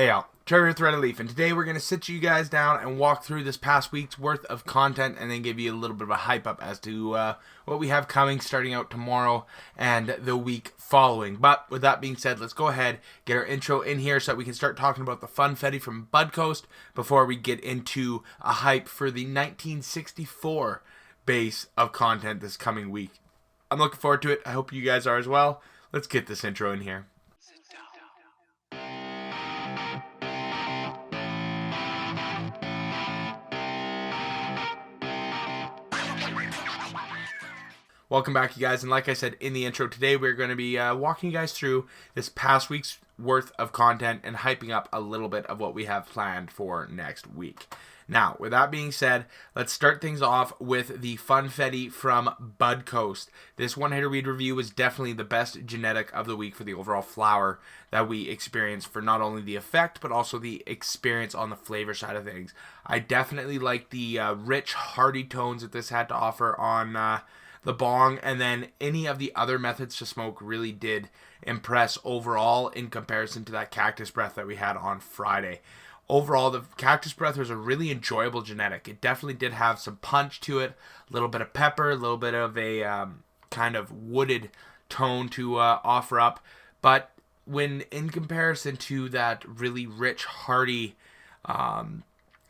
Hey y'all, Trevor Thread of Leaf, and today we're going to sit you guys down and walk through this past week's worth of content and then give you a little bit of a hype up as to what we have coming starting out tomorrow and the week following. But with that being said, let's go ahead, get our intro in here so that we can start talking about the Funfetti from Bud Coast before we get into a hype for the 1964 base of content this coming week. I'm looking forward to it. I hope you guys are as well. Let's get this intro in here. Welcome back, you guys, and like I said in the intro, today we're going to be walking you guys through this past week's worth of content and hyping up a little bit of what we have planned for next week. Now, with that being said, let's start things off with the Funfetti from Bud Coast. This one-hitter weed review was definitely the best genetic of the week for the overall flower that we experienced for not only the effect, but also the experience on the flavor side of things. I definitely like the rich, hearty tones that this had to offer on the bong, and then any of the other methods to smoke really did impress overall in comparison to that cactus breath that we had on Friday. Overall, the cactus breath was a really enjoyable genetic. It definitely did have some punch to it, a little bit of pepper, a little bit of a kind of wooded tone to offer up, but when in comparison to that really rich, hearty,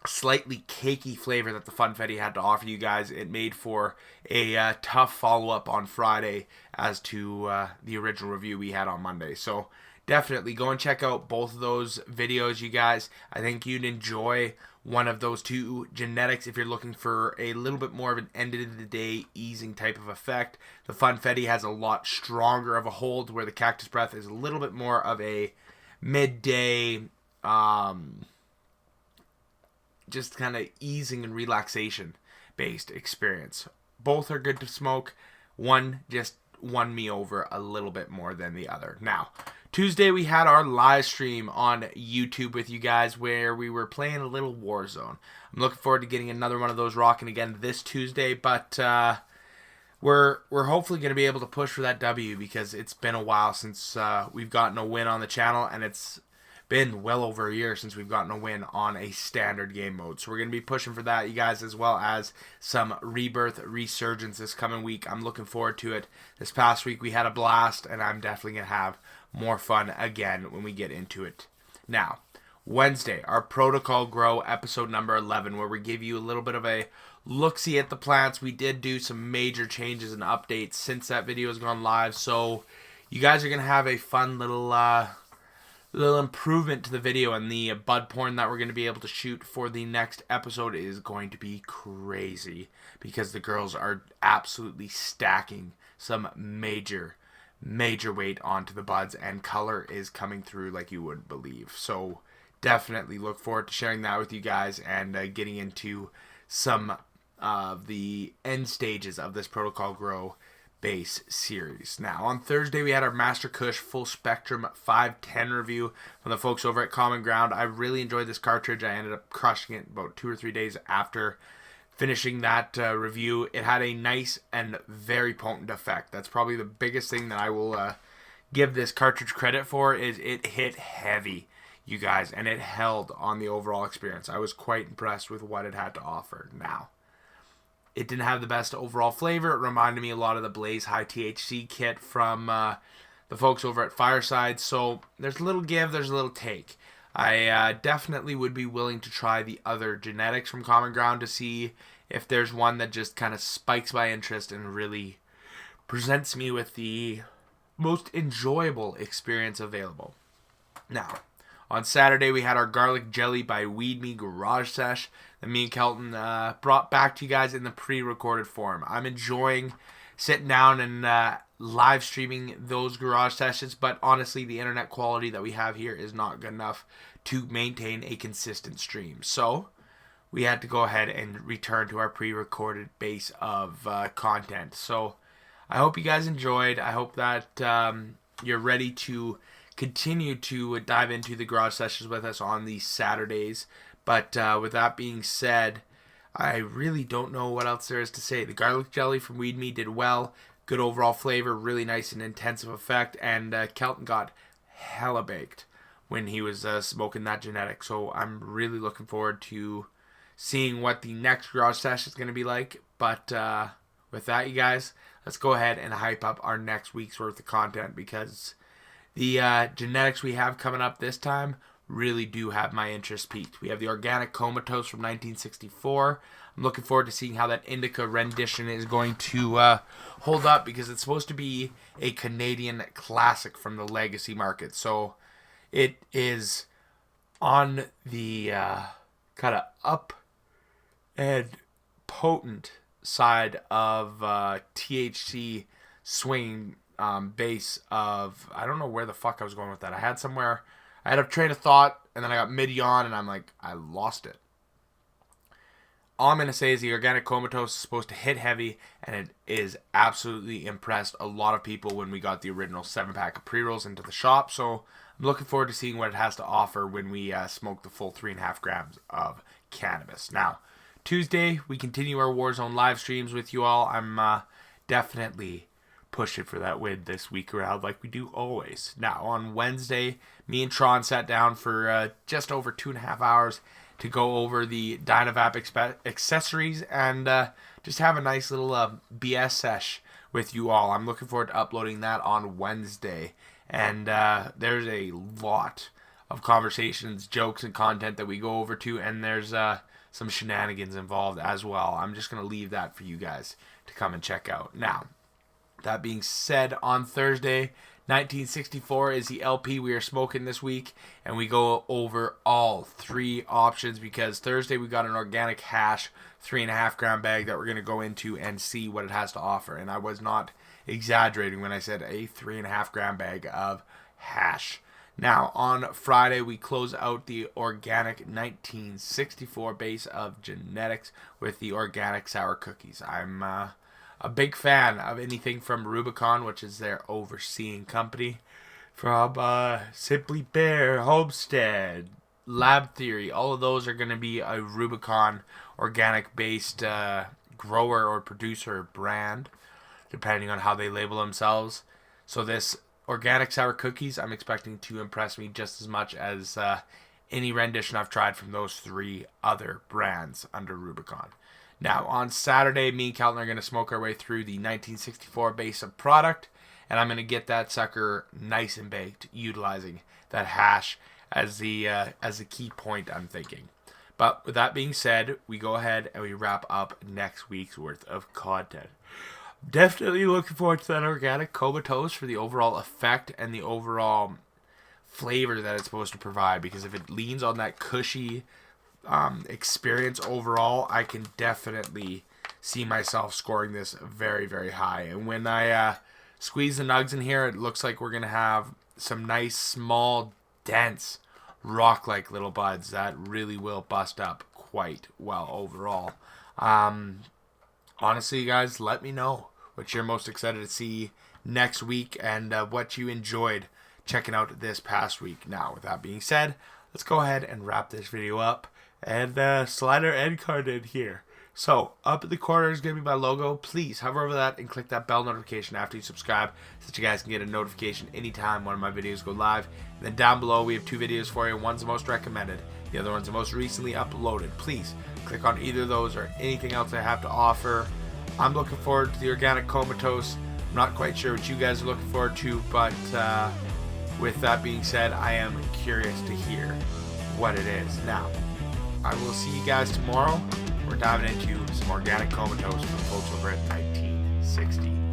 slightly cakey flavor that the Funfetti had to offer you guys, it made for a tough follow-up on Friday as to the original review we had on Monday. So definitely go and check out both of those videos, you guys. I think you'd enjoy one of those two genetics if you're looking for a little bit more of an end-of-the-day easing type of effect. The Funfetti has a lot stronger of a hold, where the cactus breath is a little bit more of a midday just kind of easing and relaxation based experience. Both are good to smoke. One just won me over a little bit more than the other. Now, Tuesday we had our live stream on YouTube with you guys where we were playing a little Warzone. I'm looking forward to getting another one of those rocking again this Tuesday, but we're hopefully going to be able to push for that W, because it's been a while since we've gotten a win on the channel, and it's been well over a year since we've gotten a win on a standard game mode. So we're going to be pushing for that, you guys, as well as some Rebirth Resurgence this coming week. I'm looking forward to it. This past week we had a blast, and I'm definitely going to have more fun again when we get into it. Now, Wednesday, our Protocol Grow episode number 11, where we give you a little bit of a look-see at the plants. We did do some major changes and updates since that video has gone live, so you guys are going to have a fun little improvement to the video, and the bud porn that we're going to be able to shoot for the next episode is going to be crazy, because the girls are absolutely stacking some major weight onto the buds, and color is coming through like you wouldn't believe. So definitely look forward to sharing that with you guys and getting into some of the end stages of this Protocol Grow base series. Now, on Thursday, we had our Master Kush Full Spectrum 510 review from the folks over at Common Ground. I really enjoyed this cartridge. I ended up crushing it about 2 or 3 days after finishing that review. It had a nice and very potent effect. That's probably the biggest thing that I will give this cartridge credit for, is it hit heavy, you guys, and it held on the overall experience. I was quite impressed with what it had to offer. Now, it didn't have the best overall flavor. It reminded me a lot of the Blaze High THC kit from the folks over at Fireside. So there's a little give, there's a little take. I definitely would be willing to try the other genetics from Common Ground to see if there's one that just kind of spikes my interest and really presents me with the most enjoyable experience available. Now, on Saturday, we had our Garlic Jelly by Weed Me Garage Sesh that me and Kelton brought back to you guys in the pre-recorded form. I'm enjoying sitting down and live streaming those garage sessions, but honestly, the internet quality that we have here is not good enough to maintain a consistent stream. So we had to go ahead and return to our pre-recorded base of content. So I hope you guys enjoyed. I hope that you're ready to continue to dive into the garage sessions with us on these Saturdays. But with that being said, I really don't know what else there is to say. The garlic jelly from Weed Me did well. Good overall flavor, really nice and intensive effect, and Kelton got hella baked. when he was smoking that genetic. So I'm really looking forward to seeing what the next garage sesh is going to be like. But with that, you guys, let's go ahead and hype up our next week's worth of content, because the genetics we have coming up this time really do have my interest piqued. We have the Organic Comatose from 1964. I'm looking forward to seeing how that indica rendition is going to hold up, because it's supposed to be a Canadian classic from the legacy market. So it is on the kind of up and potent side of THC swing base of, I don't know where the fuck I was going with that. I had a train of thought, and then I got mid-yawn, and I'm like, I lost it. All I'm going to say is the Organic Comatose is supposed to hit heavy, and it is absolutely impressed a lot of people when we got the original 7-pack of pre-rolls into the shop. So I'm looking forward to seeing what it has to offer when we smoke the full 3.5 grams of cannabis. Now, Tuesday, we continue our Warzone live streams with you all. I'm definitely pushing for that win this week around, like we do always. Now, on Wednesday, me and Tron sat down for just over 2.5 hours to go over the Dynavap accessories and just have a nice little BS sesh with you all. I'm looking forward to uploading that on Wednesday. And there's a lot of conversations, jokes, and content that we go over to, and there's some shenanigans involved as well. I'm just going to leave that for you guys to come and check out. Now, that being said, on Thursday, 1964 is the LP we are smoking this week, and we go over all 3 options, because Thursday we got an organic hash 3.5 gram bag that we're going to go into and see what it has to offer. And I was not exaggerating when I said a 3.5 gram bag of hash. Now, on Friday, we close out the Organic 1964 base of genetics with the Organic Sour Cookies. I'm a big fan of anything from Rubicon, which is their overseeing company, from Simply Bear, Homestead, Lab Theory. All of those are going to be a Rubicon organic-based grower or producer brand, depending on how they label themselves. So this Organic Sour Cookies, I'm expecting to impress me just as much as any rendition I've tried from those 3 other brands under Rubicon. Now, on Saturday, me and Kelton are going to smoke our way through the 1964 base of product, and I'm going to get that sucker nice and baked, utilizing that hash as the key point, I'm thinking. But with that being said, we go ahead and we wrap up next week's worth of content. Definitely looking forward to that Organic Comatose for the overall effect and the overall flavor that it's supposed to provide, because if it leans on that cushy experience overall, I can definitely see myself scoring this very, very high. And when I squeeze the nugs in here, it looks like we're going to have some nice, small, dense, rock-like little buds that really will bust up quite well overall. Honestly, guys, let me know what you're most excited to see next week and what you enjoyed checking out this past week. Now, with that being said, let's go ahead and wrap this video up and slide our end card in here. So, up in the corner is going to be my logo. Please hover over that and click that bell notification after you subscribe, so that you guys can get a notification anytime one of my videos go live. And then down below, we have 2 videos for you. One's the most recommended, the other one's the most recently uploaded. Please click on either of those or anything else I have to offer. I'm looking forward to the Organic Comatose. I'm not quite sure what you guys are looking forward to, but with that being said, I am curious to hear what it is. Now, I will see you guys tomorrow. We're diving into some Organic Comatose from folks over at 1960.